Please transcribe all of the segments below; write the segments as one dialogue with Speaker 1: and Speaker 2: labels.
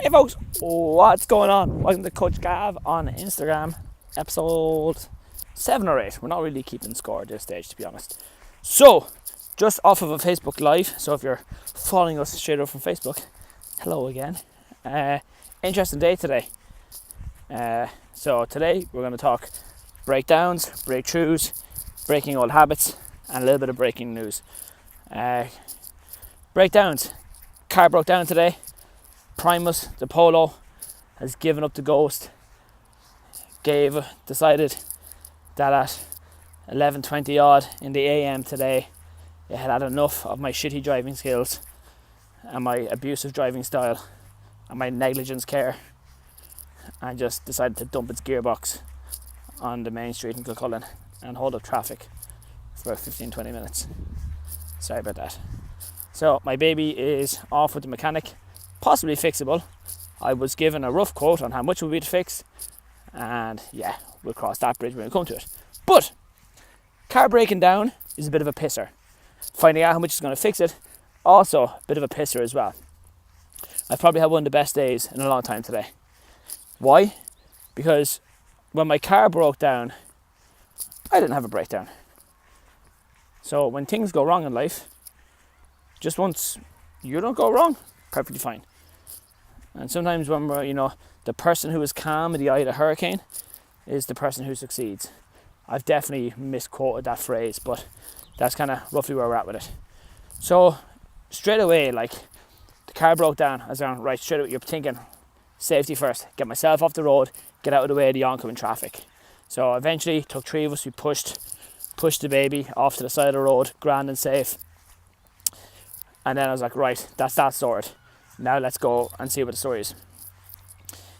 Speaker 1: Hey folks, what's going on? Welcome to Coach Gav on Instagram, episode 7 or 8. We're not really keeping score at this stage, to be honest. So, just off of a Facebook Live, so if you're following us straight over from Facebook, hello again. Interesting day today. So today we're going to talk breakdowns, breakthroughs, breaking old habits, and a little bit of breaking news. Breakdowns. Car broke down today. Primus, the Polo, has given up the ghost. Decided that at 11:20 odd in the AM today, it had enough of my shitty driving skills and my abusive driving style and my negligence care, and just decided to dump its gearbox on the main street in Kilcullen and hold up traffic for about 15-20 minutes. Sorry about that. So my baby is off with the mechanic, possibly fixable. I was given a rough quote on how much it would be to fix, and yeah, we'll cross that bridge when we come to it. But car breaking down is a bit of a pisser. Finding out how much it's going to fix it, also a bit of a pisser as well. I've probably had one of the best days in a long time today. Why? Because when my car broke down, I didn't have a breakdown. So when things go wrong in life, just once you don't go wrong, perfectly fine. And sometimes when we're, the person who is calm in the eye of the hurricane is the person who succeeds. I've definitely misquoted that phrase, but that's kind of roughly where we're at with it. So straight away, the car broke down. I was going, right, straight away, you're thinking, safety first, get myself off the road, get out of the way of the oncoming traffic. So eventually, took three of us, we pushed the baby off to the side of the road, grand and safe. And then I was like, right, that's that sorted. Now let's go and see what the story is.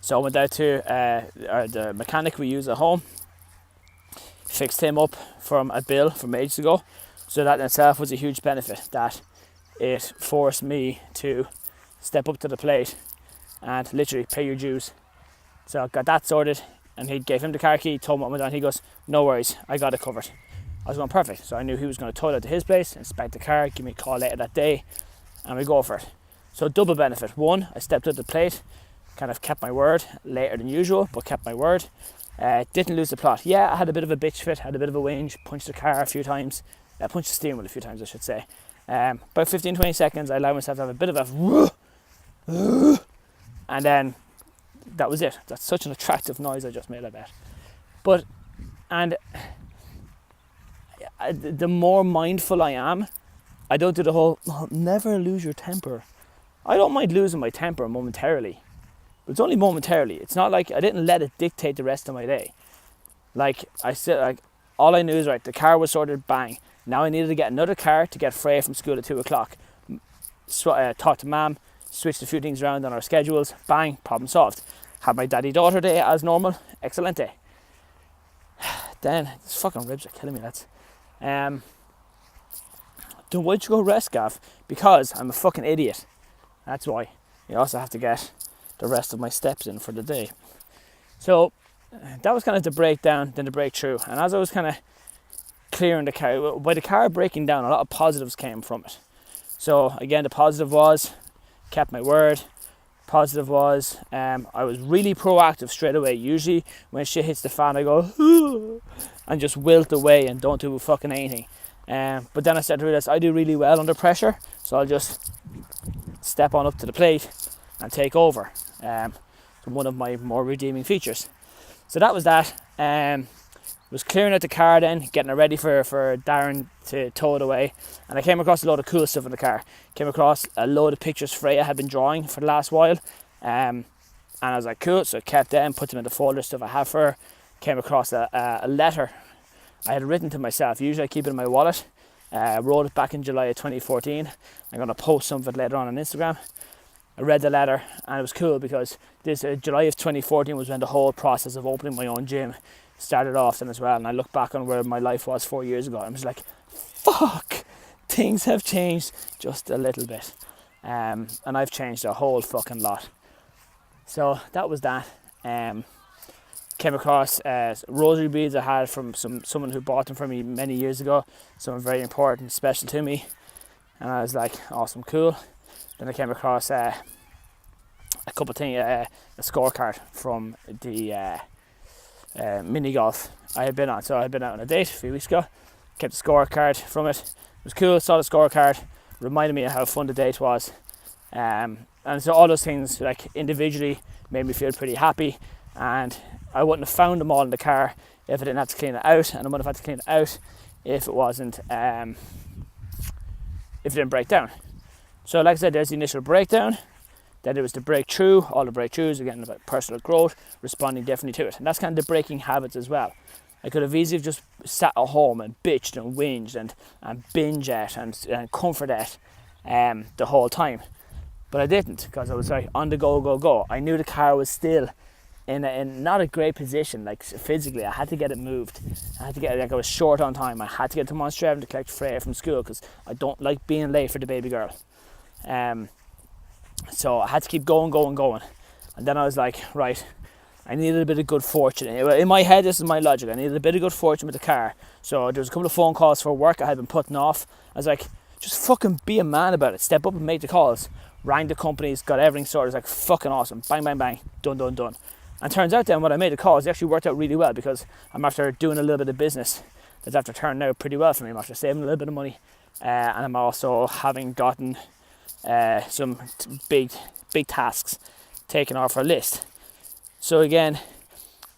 Speaker 1: So I went out to the mechanic we use at home, fixed him up from a bill from ages ago. So that in itself was a huge benefit, that it forced me to step up to the plate and literally pay your dues. So I got that sorted, and he gave him the car key, told him what went on. He goes, no worries, I got it covered. I was going, perfect. So I knew he was going to tow it to his place, inspect the car, give me a call later that day, and we go for it. So double benefit. One, I stepped up the plate, kind of kept my word, later than usual, but kept my word. Didn't lose the plot. Yeah, I had a bit of a bitch fit, had a bit of a whinge, punched the car a few times, punched the steering wheel a few times, I should say. About 15-20 seconds, I allowed myself to have a bit of a and then that was it. That's such an attractive noise I just made, I bet. But, and the more mindful I am, I don't do the whole, never lose your temper. I don't mind losing my temper momentarily, but it's only momentarily. It's not like I didn't let it dictate the rest of my day. All I knew is, right, the car was sorted, bang. Now I needed to get another car to get Freya from school at 2 o'clock. Talked to Mum, switched a few things around on our schedules, bang, problem solved. Had my daddy-daughter day as normal, excellent day. Then, these fucking ribs are killing me, lads. Then why'd you go rest, Gav? Because I'm a fucking idiot. That's why. You also have to get the rest of my steps in for the day. So that was kind of the breakdown, then the breakthrough. And as I was kind of clearing the car, by the car breaking down, a lot of positives came from it. So again, the positive was, kept my word. Positive was, I was really proactive straight away. Usually when shit hits the fan, I go, and just wilt away and don't do fucking anything. But then I started to realize I do really well under pressure, so I'll just step on up to the plate and take over. One of my more redeeming features. So that was that. Was clearing out the car then, getting it ready for Darren to tow it away, and I came across a load of cool stuff in the car. Came across a load of pictures Freya had been drawing for the last while, and I was like, cool, so I kept them, put them in the folder, stuff I have for her. Came across a letter I had written to myself. Usually I keep it in my wallet. Wrote it back in July of 2014. I'm going to post some of it later on Instagram. I read the letter, and it was cool because this July of 2014 was when the whole process of opening my own gym started off then as well. And I look back on where my life was 4 years ago, and I was like, fuck, things have changed just a little bit. And I've changed a whole fucking lot. So that was that. Came across rosary beads I had from someone who bought them for me many years ago. Someone very important, special to me. And I was like, awesome, cool. Then I came across a couple of things, a scorecard from the mini golf I had been on. So I had been out on a date a few weeks ago, kept a scorecard from it. It was cool, saw the scorecard, reminded me of how fun the date was. And so all those things, like individually, made me feel pretty happy. And I wouldn't have found them all in the car if I didn't have to clean it out, and I wouldn't have had to clean it out if it wasn't, if it didn't break down. So like I said, there's the initial breakdown. Then it was the breakthrough, all the breakthroughs, again about personal growth, responding differently to it. And that's kind of the breaking habits as well. I could have easily just sat at home and bitched and whinged and binge at and comfort at the whole time. But I didn't, because I was like on the go. I knew the car was still in not a great position, like physically. I had to get it moved. I had to get it, like I was short on time. I had to get to Monstrev to collect Freya from school, because I don't like being late for the baby girl. So I had to keep going. And then I was like, right, I needed a bit of good fortune. In my head, this is my logic. I needed a bit of good fortune with the car. So there was a couple of phone calls for work I had been putting off. I was like, just fucking be a man about it. Step up and make the calls. Rang the companies, got everything sorted. It was like fucking awesome. Bang, bang, bang. Done. And turns out then when I made the calls, it actually worked out really well, because I'm after doing a little bit of business that's after turning out pretty well for me. I'm after saving a little bit of money. And I'm also having gotten some big tasks taken off our list. So again,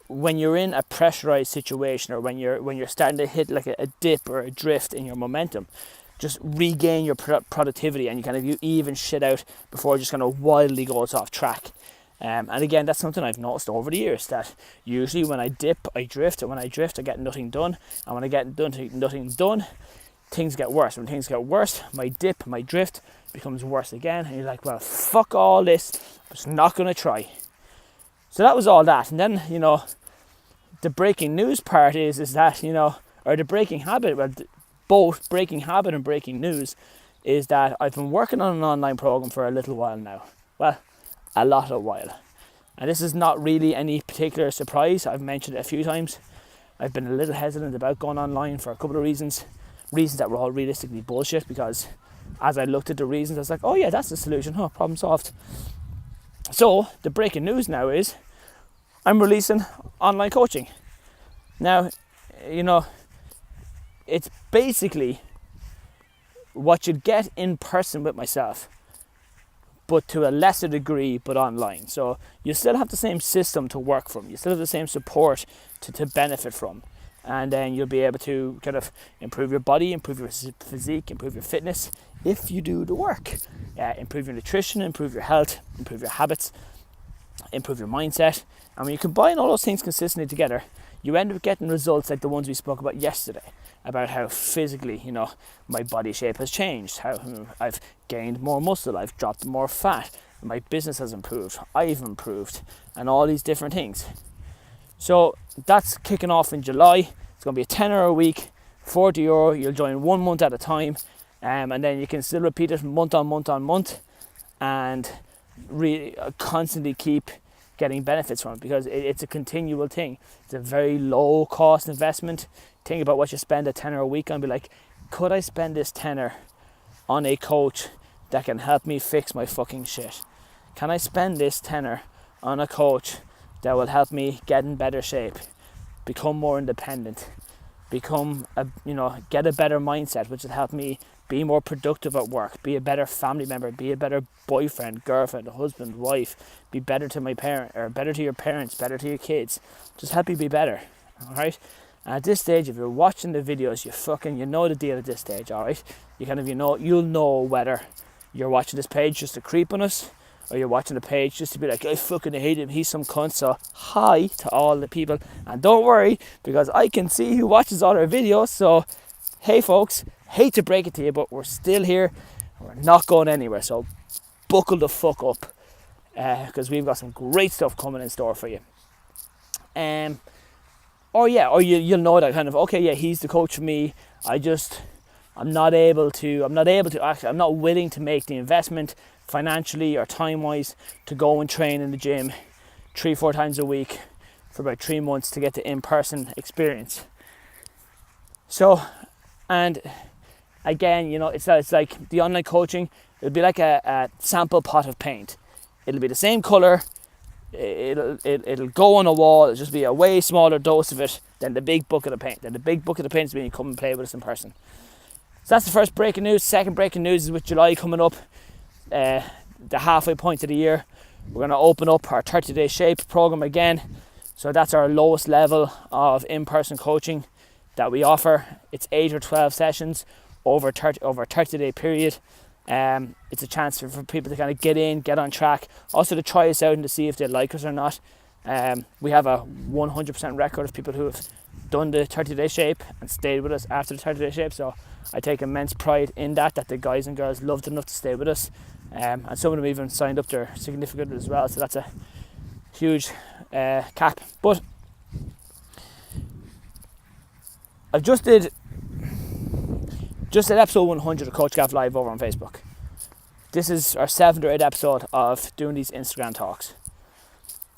Speaker 1: when you're in a pressurized situation, or when you're starting to hit like a dip or a drift in your momentum, just regain your productivity, and you even shit out before it just kind of wildly goes off track. And again, that's something I've noticed over the years, that usually when I dip, I drift, and when I drift, I get nothing done, and when I get nothing done, things get worse. When things get worse, my dip, my drift becomes worse again, and you're like, well, fuck all this, I'm just not going to try. So that was all that. And then, the breaking news part is that, or the breaking habit, well, both breaking habit and breaking news, is that I've been working on an online program for a little while now. Well, a lot of while. And this is not really any particular surprise. I've mentioned it a few times. I've been a little hesitant about going online for a couple of reasons that were all realistically bullshit, because as I looked at the reasons, I was like, oh yeah, that's the solution, problem solved. So the breaking news now is I'm releasing online coaching. Now, it's basically what you'd get in person with myself, but to a lesser degree, but online. So you still have the same system to work from. You still have the same support to benefit from. And then you'll be able to kind of improve your body, improve your physique, improve your fitness if you do the work. Improve your nutrition, improve your health, improve your habits, improve your mindset. And when you combine all those things consistently together, you end up getting results like the ones we spoke about yesterday, about how physically, my body shape has changed, how I've gained more muscle, I've dropped more fat, my business has improved, I've improved, and all these different things. So that's kicking off in July. It's going to be a tenner a week, €40. You'll join 1 month at a time, and then you can still repeat it month on month, and really constantly keep getting benefits from it, because it's a continual thing. It's a very low cost investment. Think about what you spend a tenner a week on. Be like, could I spend this tenner on a coach that can help me fix my fucking shit? Can I spend this tenner on a coach that will help me get in better shape, become more independent, get a better mindset, which will help me be more productive at work, be a better family member, be a better boyfriend, girlfriend, husband, wife, be better to my parent, or better to your parents, better to your kids. Just help you be better, all right? And at this stage, if you're watching the videos, you know the deal at this stage, all right? You'll know whether you're watching this page just to creep on us, or you're watching the page just to be like, I fucking hate him, he's some cunt. So hi to all the people, and don't worry, because I can see who watches all our videos. So hey folks, hate to break it to you, but we're still here, we're not going anywhere. So buckle the fuck up, because we've got some great stuff coming in store for you. Or you'll know that kind of, okay, yeah, he's the coach for me. I'm not willing to make the investment financially or time-wise to go and train in the gym 3-4 times a week for about 3 months to get the in-person experience. So, and again, it's like the online coaching. It'll be like a sample pot of paint. It'll be the same colour. It'll go on a wall. It'll just be a way smaller dose of it than the big bucket of paint. Then the big bucket of paint is when you come and play with us in person. So that's the first breaking news. Second breaking news is with July coming up, the halfway point of the year. We're going to open up our 30-day shape program again. So that's our lowest level of in-person coaching that we offer. It's 8 or 12 sessions over a 30-day period. It's a chance for people to kind of get in, get on track, also to try us out and to see if they like us or not. We have a 100% record of people who have done the 30-day shape and stayed with us after the 30-day shape, so I take immense pride in that the guys and girls loved enough to stay with us, and some of them even signed up their significant other as well, so that's a huge cap. But I've just did episode 100 of Coach Gav Live over on Facebook. This is our 7th or 8th episode of doing these Instagram talks.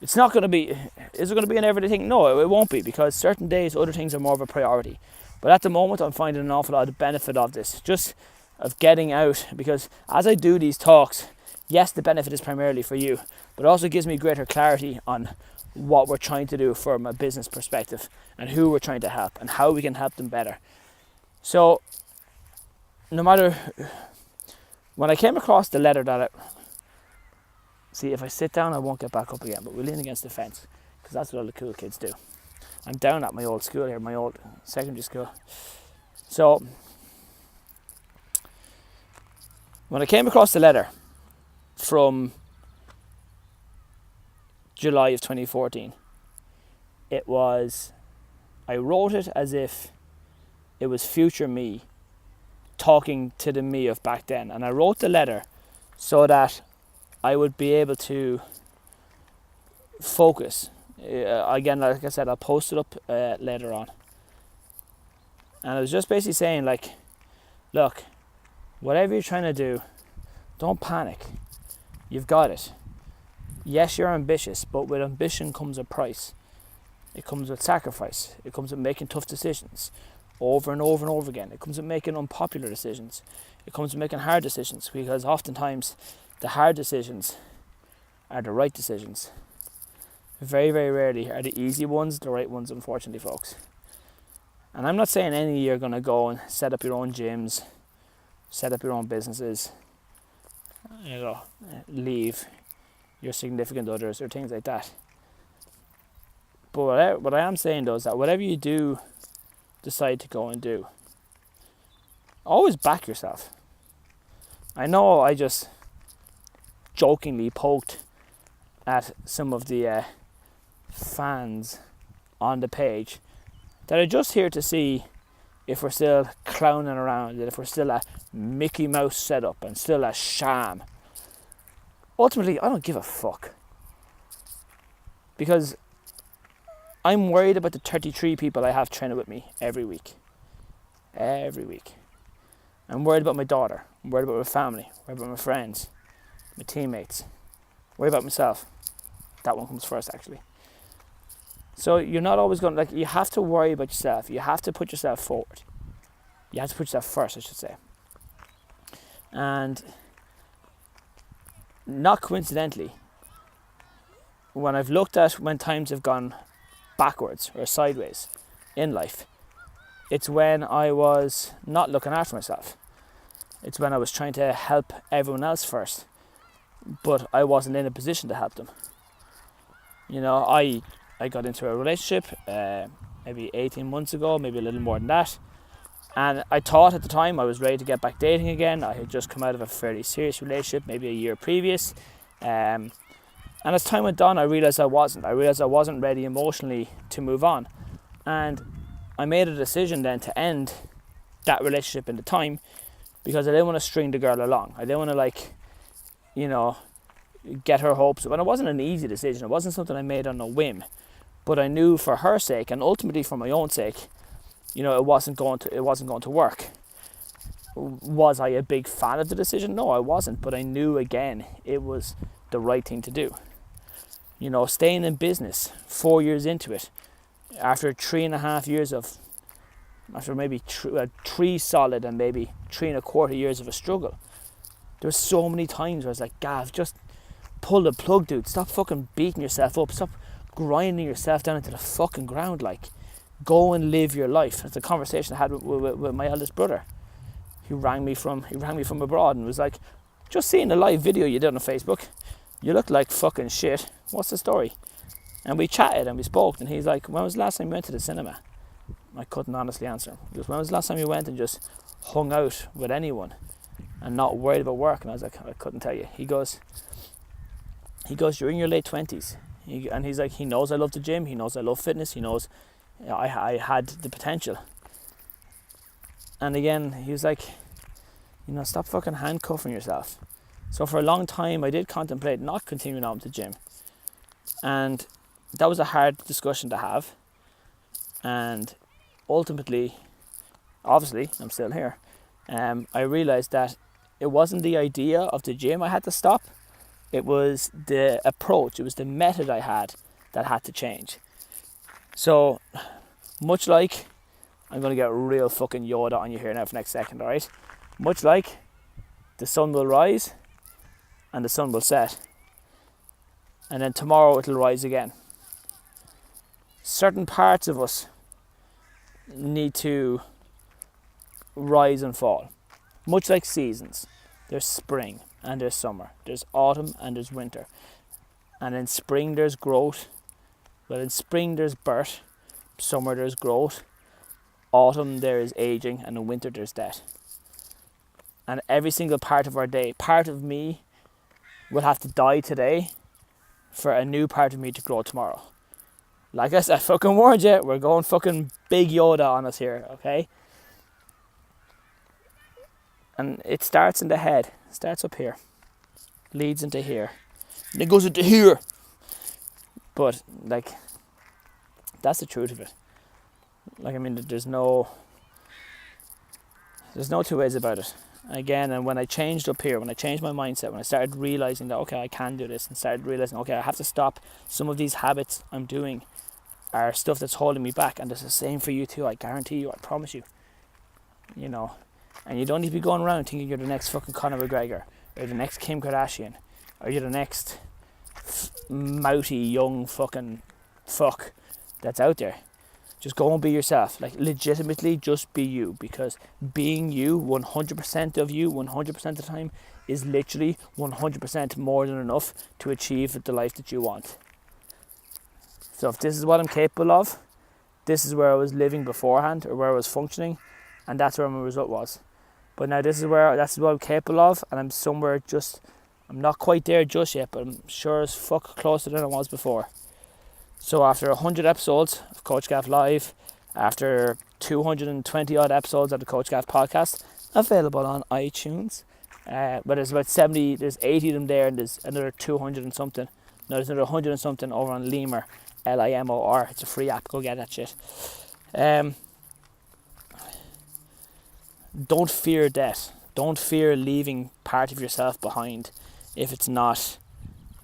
Speaker 1: It's not going to be, is it going to be an everyday thing? No, it won't be, because certain days other things are more of a priority. But at the moment I'm finding an awful lot of benefit of this, just of getting out, because as I do these talks, yes, the benefit is primarily for you, but it also gives me greater clarity on what we're trying to do from a business perspective and who we're trying to help and how we can help them better. So no matter, when I came across the letter that see, if I sit down I won't get back up again, but we'll lean against the fence, because that's what all the cool kids do. I'm down at my old school here, my old secondary school. So when I came across the letter from July of 2014, I wrote it as if it was future me talking to the me of back then, and I wrote the letter so that I would be able to focus. Again, like I said, I'll post it up later on, and I was just basically saying, like, look, whatever you're trying to do, don't panic. You've got it. Yes, you're ambitious, but with ambition comes a price. It comes with sacrifice. It comes with making tough decisions over and over and over again. It comes with making unpopular decisions. It comes with making hard decisions, because oftentimes the hard decisions are the right decisions. Very, very rarely are the easy ones the right ones, unfortunately, folks. And I'm not saying any of you are going to go and set up your own gyms, set up your own businesses, leave your significant others or things like that. But what I am saying though is that whatever you do decide to go and do, always back yourself. I know I just jokingly poked at some of the fans on the page that are just here to see if we're still clowning around, and if we're still a Mickey Mouse setup and still a sham. Ultimately, I don't give a fuck, because I'm worried about the 33 people I have training with me every week. Every week. I'm worried about my daughter. I'm worried about my family. I'm worried about my friends, my teammates. I'm worried about myself. That one comes first, actually. So you're not always going to, like, you have to worry about yourself. You have to put yourself forward. You have to put yourself first, I should say. And not coincidentally, when I've looked at when times have gone backwards or sideways in life, it's when I was not looking after myself. It's when I was trying to help everyone else first, but I wasn't in a position to help them. You know, I got into a relationship maybe 18 months ago, maybe a little more than that, and I thought at the time I was ready to get back dating again. I had just come out of a fairly serious relationship maybe a year previous, and as time went on I realised I wasn't ready emotionally to move on, and I made a decision then to end that relationship in the time, because I didn't want to string the girl along. I didn't want to, like, you know, get her hopes up. And it wasn't an easy decision. It wasn't something I made on a whim. But I knew for her sake, and ultimately for my own sake, you know, it wasn't going to work. Was I a big fan of the decision? No, I wasn't. But I knew, again, it was the right thing to do. You know, staying in business 4 years into it, after 3.5 years of, after maybe 3 solid and maybe 3.25 years of a struggle, there were so many times where I was like, Gav, just pull the plug, dude. Stop fucking beating yourself up. Stop grinding yourself down into the fucking ground. Like, go and live your life. It's a conversation I had with my eldest brother. He rang me from abroad and was like, just seeing the live video you did on Facebook, you look like fucking shit. What's the story? And we chatted and we spoke, and he's like, when was the last time you went to the cinema? I couldn't honestly answer him. He goes, when was the last time you went and just hung out with anyone and not worried about work? And I was like, I couldn't tell you. He goes, you're in your late 20s. And he's like, he knows I love the gym, he knows I love fitness, he knows I had the potential. And again, he was like, stop fucking handcuffing yourself. So for a long time, I did contemplate not continuing on with the gym. And that was a hard discussion to have. And ultimately, obviously, I'm still here. I realised that it wasn't the idea of the gym I had to stop. It was the approach, it was the method I had that had to change. So, much like, I'm going to get real fucking Yoda on you here now for the next second, alright? Much like, the sun will rise and the sun will set. And then tomorrow it'll rise again. Certain parts of us need to rise and fall. Much like seasons. There's spring and there's summer. There's autumn and there's winter. And in spring there's growth. Well, in spring there's birth. Summer there's growth. Autumn there is aging. And in winter there's death. And every single part of our day, part of me will have to die today for a new part of me to grow tomorrow. Like I said, I fucking warned you, we're going fucking big Yoda on us here, okay? And it starts in the head. It starts up here. Leads into here. And it goes into here. But, like, that's the truth of it. Like, I mean, there's no two ways about it. Again, and when I changed up here, when I changed my mindset, when I started realising that, okay, I can do this, and started realising, okay, I have to stop some of these habits I'm doing are stuff that's holding me back, and it's the same for you too, I guarantee you, I promise you. And you don't need to be going around thinking you're the next fucking Conor McGregor, or the next Kim Kardashian, or you're the next mouthy young fucking fuck that's out there. Just go and be yourself. Like, legitimately just be you, because being you, 100% of you, 100% of the time, is literally 100% more than enough to achieve the life that you want. So if this is what I'm capable of, this is where I was living beforehand, or where I was functioning, and that's where my result was. But now that's what I'm capable of, and I'm not quite there just yet, but I'm sure as fuck closer than I was before. So after 100 episodes of Coach Gaff Live, after 220 odd episodes of the Coach Gaff podcast, available on iTunes, but there's about 70, there's 80 of them there, and there's another 200 and something. No, there's another 100 and something over on Lemur, Limor. It's a free app, go get that shit. Don't fear death. Don't fear leaving part of yourself behind if it's not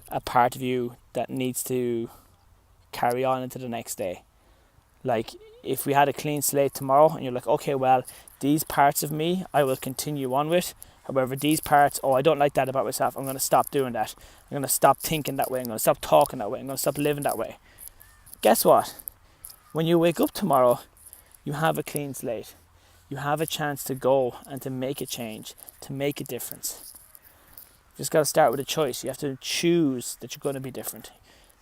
Speaker 1: a part of you that needs to carry on into the next day. Like, if we had a clean slate tomorrow and you're like, okay, well, these parts of me I will continue on with, however these parts, I don't like that about myself, I'm going to stop doing that, I'm going to stop thinking that way, I'm going to stop talking that way, I'm going to stop living that way. Guess what? When you wake up tomorrow, you have a clean slate. You have a chance to go and to make a change, to make a difference. You just got to start with a choice. You have to choose that you're going to be different.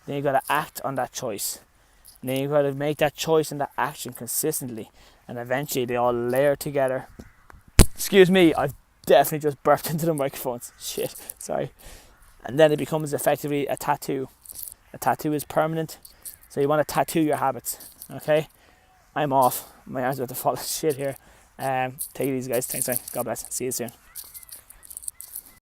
Speaker 1: Then you got to act on that choice. And then you got to make that choice and that action consistently. And eventually they all layer together. Excuse me, I've definitely just burped into the microphones. Shit, sorry. And then it becomes effectively a tattoo. A tattoo is permanent. So you want to tattoo your habits. Okay? I'm off. My arms are about to fall shit here. Take it easy, guys. Thanks, man. God bless. See you soon.